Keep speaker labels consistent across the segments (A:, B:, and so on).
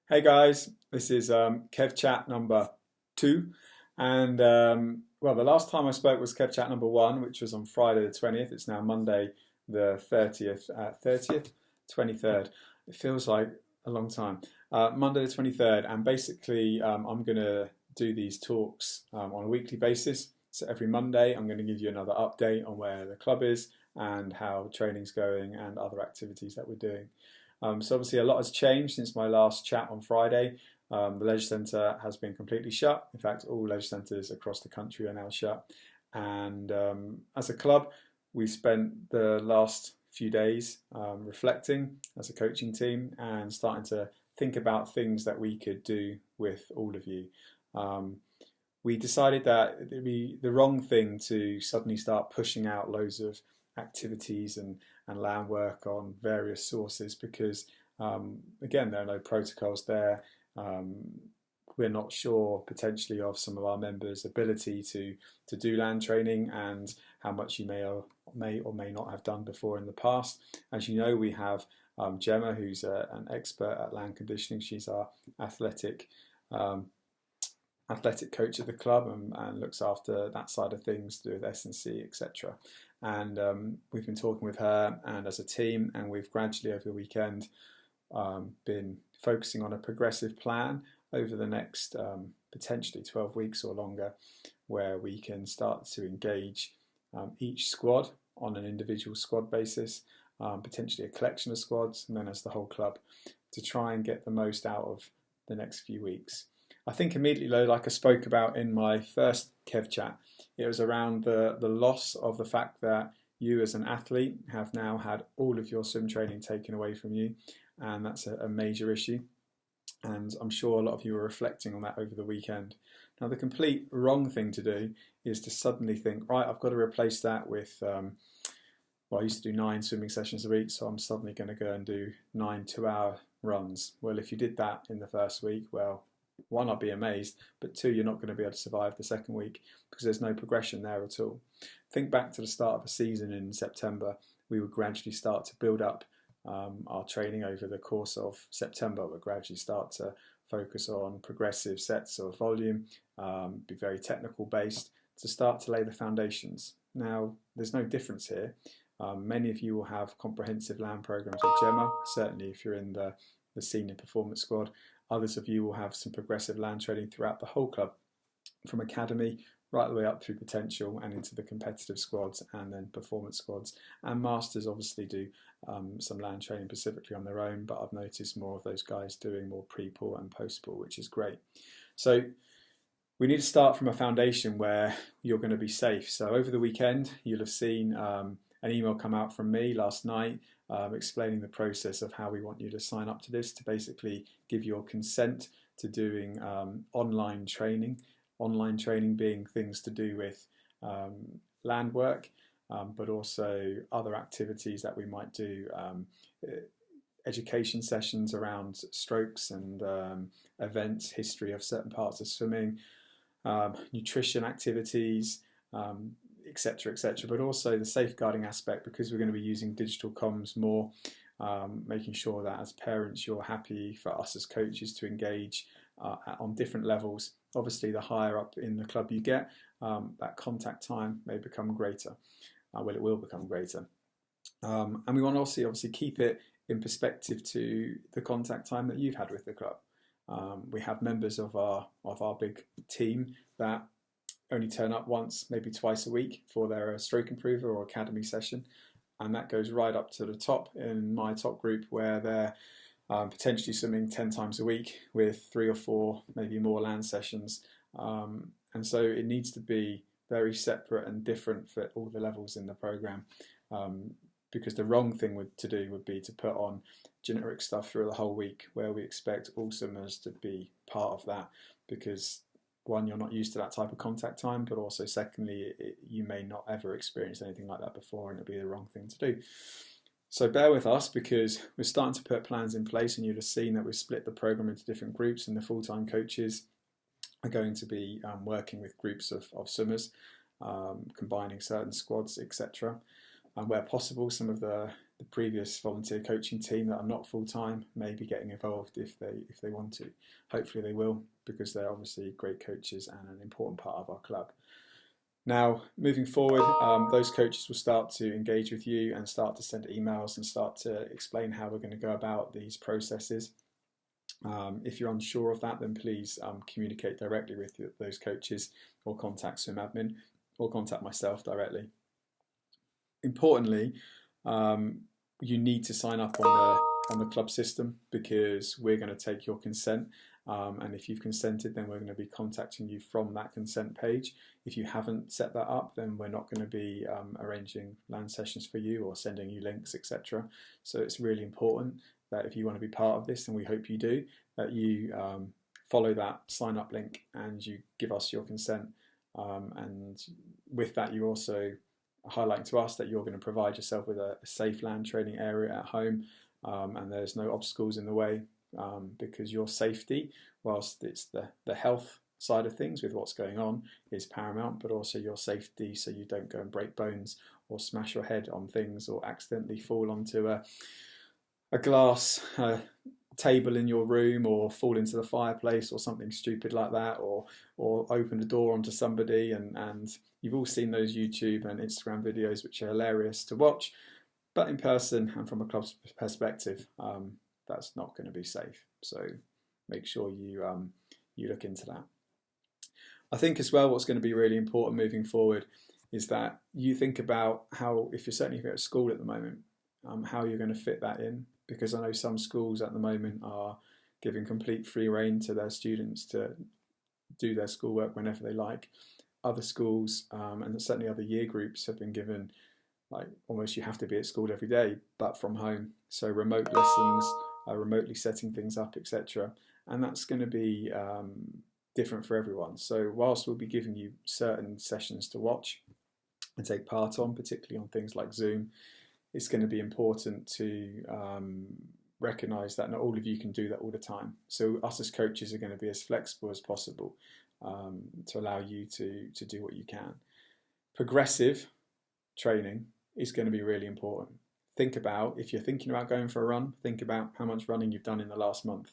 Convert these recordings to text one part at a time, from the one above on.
A: Hey guys, this is Kev Chat number 2, and the last time I spoke was Kev Chat number 1, which was on Friday the 20th. It's now Monday the 23rd. It feels like a long time. Monday the 23rd, and basically I'm going to do these talks on a weekly basis. So every Monday I'm going to give you another update on where the club is and how training's going and other activities that we're doing. So obviously a lot has changed since my last chat on Friday. The leisure centre has been completely shut. In fact, all leisure centres across the country are now shut. And as a club, we spent the last few days reflecting as a coaching team and starting to think about things that we could do with all of you. We decided that it would be the wrong thing to suddenly start pushing out loads of activities and land work on various sources because again, there are no protocols there. We're not sure potentially of some of our members' ability to do land training and how much you may or may not have done before in the past. As you know, we have Gemma, who's an expert at land conditioning. She's our athletic coach at the club and looks after that side of things to do with S&C, etc. And we've been talking with her and as a team, and we've gradually over the weekend been focusing on a progressive plan over the next potentially 12 weeks or longer, where we can start to engage each squad on an individual squad basis, potentially a collection of squads, and then as the whole club, to try and get the most out of the next few weeks. I think immediately though, like I spoke about in my first Kev Chat, it was around the loss of the fact that you as an athlete have now had all of your swim training taken away from you, and that's a major issue. And I'm sure a lot of you are reflecting on that over the weekend. Now, the complete wrong thing to do is to suddenly think, right, I've got to replace that with, I used to do 9 swimming sessions a week, so I'm suddenly going to go and do 9 2-hour runs. Well, if you did that in the first week, well, 1, I'd be amazed, but 2, you're not going to be able to survive the second week because there's no progression there at all. Think back to the start of the season in September. We would gradually start to build up our training over the course of September. We'll gradually start to focus on progressive sets of volume, be very technical based to start to lay the foundations. Now, there's no difference here. Many of you will have comprehensive land programs with Gemma, certainly if you're in the senior performance squad. Others of you will have some progressive land training throughout the whole club, from academy right the way up through potential and into the competitive squads and then performance squads. And masters obviously do some land training specifically on their own, but I've noticed more of those guys doing more pre-pool and post-pool, which is great. So we need to start from a foundation where you're going to be safe. So over the weekend, you'll have seen an email come out from me last night explaining the process of how we want you to sign up to this, to basically give your consent to doing online training. Online training being things to do with land work, but also other activities that we might do, education sessions around strokes and events, history of certain parts of swimming, nutrition activities, etc., etc., but also the safeguarding aspect, because we're going to be using digital comms more, making sure that as parents you're happy for us as coaches to engage on different levels. Obviously, the higher up in the club you get, that contact time may become greater. Well, it will become greater. And we want to obviously keep it in perspective to the contact time that you've had with the club. We have members of our big team that only turn up once, maybe twice a week for their stroke improver or academy session, and that goes right up to the top in my top group, where they're potentially swimming 10 times a week with 3 or 4, maybe more land sessions. And so it needs to be very separate and different for all the levels in the program, because the wrong thing to do would be to put on generic stuff through the whole week, where we expect all swimmers to be part of that, because 1, you're not used to that type of contact time, but also secondly, you may not ever experience anything like that before, and it'll be the wrong thing to do. So bear with us, because we're starting to put plans in place, and you'll have seen that we've split the program into different groups, and the full-time coaches are going to be working with groups of swimmers, combining certain squads, etc. And where possible, some of the the previous volunteer coaching team that are not full-time may be getting involved if they want to. Hopefully they will, because they're obviously great coaches and an important part of our club. Now, moving forward, those coaches will start to engage with you and start to send emails and start to explain how we're going to go about these processes. If you're unsure of that, then please communicate directly with those coaches, or contact Swim Admin, or contact myself directly. Importantly, you need to sign up on the club system, because we're going to take your consent, and if you've consented, then we're going to be contacting you from that consent page. If you haven't set that up, then we're not going to be arranging land sessions for you or sending you links, etc. So it's really important that if you want to be part of this, and we hope you do, that you follow that sign up link and you give us your consent, and with that you're also highlighting to us that you're going to provide yourself with a safe land training area at home, and there's no obstacles in the way, because your safety, whilst it's the health side of things with what's going on, is paramount, but also your safety, so you don't go and break bones or smash your head on things or accidentally fall onto a glass table in your room, or fall into the fireplace or something stupid like that, or open the door onto somebody, and you've all seen those YouTube and Instagram videos which are hilarious to watch, but in person and from a club's perspective, that's not going to be safe. So make sure you look into that. I think as well, what's going to be really important moving forward is that you think about how, if you're certainly at school at the moment, how you're going to fit that in, because I know some schools at the moment are giving complete free rein to their students to do their schoolwork whenever they like. Other schools, and certainly other year groups, have been given, like, almost you have to be at school every day, but from home. So remote lessons, remotely setting things up, etc. And that's going to be different for everyone. So whilst we'll be giving you certain sessions to watch and take part on, particularly on things like Zoom, it's going to be important to recognise that not all of you can do that all the time. So us as coaches are going to be as flexible as possible to allow you to do what you can. Progressive training is going to be really important. Think about, if you're thinking about going for a run, think about how much running you've done in the last month.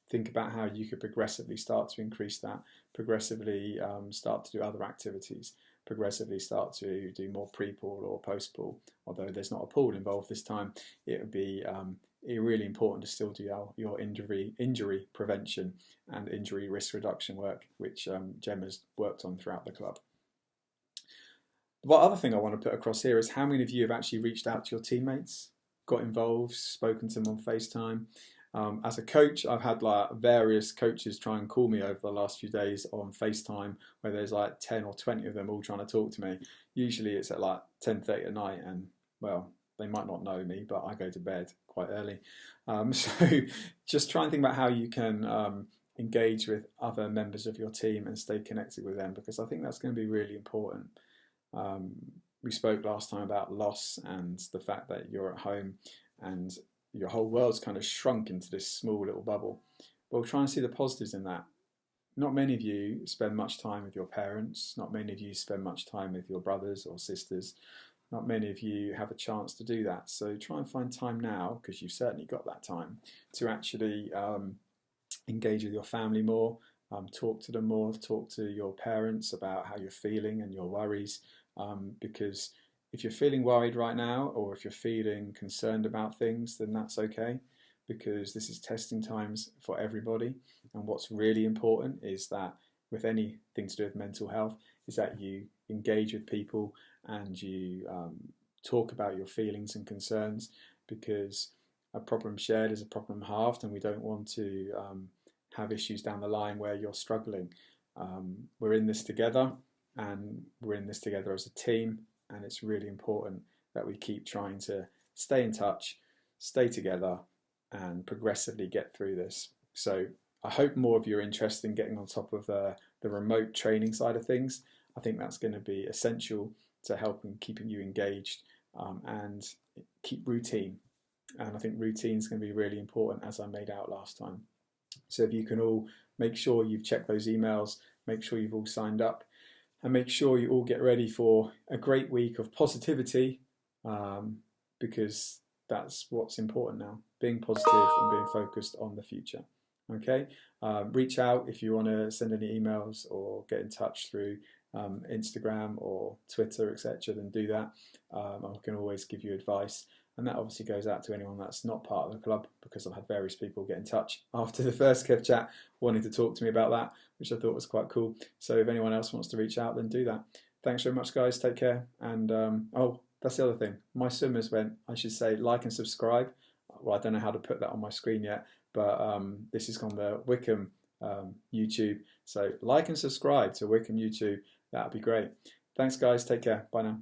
A: Think about how you could progressively start to increase that, progressively start to do other activities, progressively start to do more pre-pool or post-pool. Although there's not a pool involved this time, it would be really important to still do your injury prevention and injury risk reduction work, which Gemma's worked on throughout the club. One other thing I want to put across here is how many of you have actually reached out to your teammates, got involved, spoken to them on FaceTime. As a coach, I've had like various coaches try and call me over the last few days on FaceTime, where there's like 10 or 20 of them all trying to talk to me. Usually it's at like 10:30 at night, and well, they might not know me, but I go to bed quite early. So just try and think about how you can engage with other members of your team and stay connected with them, because I think that's going to be really important. We spoke last time about loss and the fact that you're at home and your whole world's kind of shrunk into this small little bubble. But we'll try and see the positives in that. Not many of you spend much time with your parents. Not many of you spend much time with your brothers or sisters. Not many of you have a chance to do that. So try and find time now, because you've certainly got that time, to actually engage with your family more, talk to them more, talk to your parents about how you're feeling and your worries. Because if you're feeling worried right now, or if you're feeling concerned about things, then that's okay, because this is testing times for everybody. And what's really important is that with anything to do with mental health, is that you engage with people and you talk about your feelings and concerns, because a problem shared is a problem halved, and we don't want to have issues down the line where you're struggling. We're in this together, and we're in this together as a team, and it's really important that we keep trying to stay in touch, stay together, and progressively get through this. So I hope more of you are interested in getting on top of the remote training side of things. I think that's going to be essential to helping keeping you engaged and keep routine. And I think routine is going to be really important, as I made out last time. So if you can all make sure you've checked those emails, make sure you've all signed up, and make sure you all get ready for a great week of positivity, because that's what's important now, being positive and being focused on the future. Okay, reach out if you want to send any emails or get in touch through Instagram or Twitter, etc. Then do that. I can always give you advice, and that obviously goes out to anyone that's not part of the club, because I've had various people get in touch after the first Kev Chat wanting to talk to me about that, which I thought was quite cool. So if anyone else wants to reach out, then do that. Thanks very much, guys. Take care. And oh, that's the other thing. My swimmers went, I should say, like and subscribe. Well, I don't know how to put that on my screen yet, but this is on the Wycombe YouTube. So like and subscribe to Wycombe YouTube. That would be great. Thanks, guys. Take care. Bye now.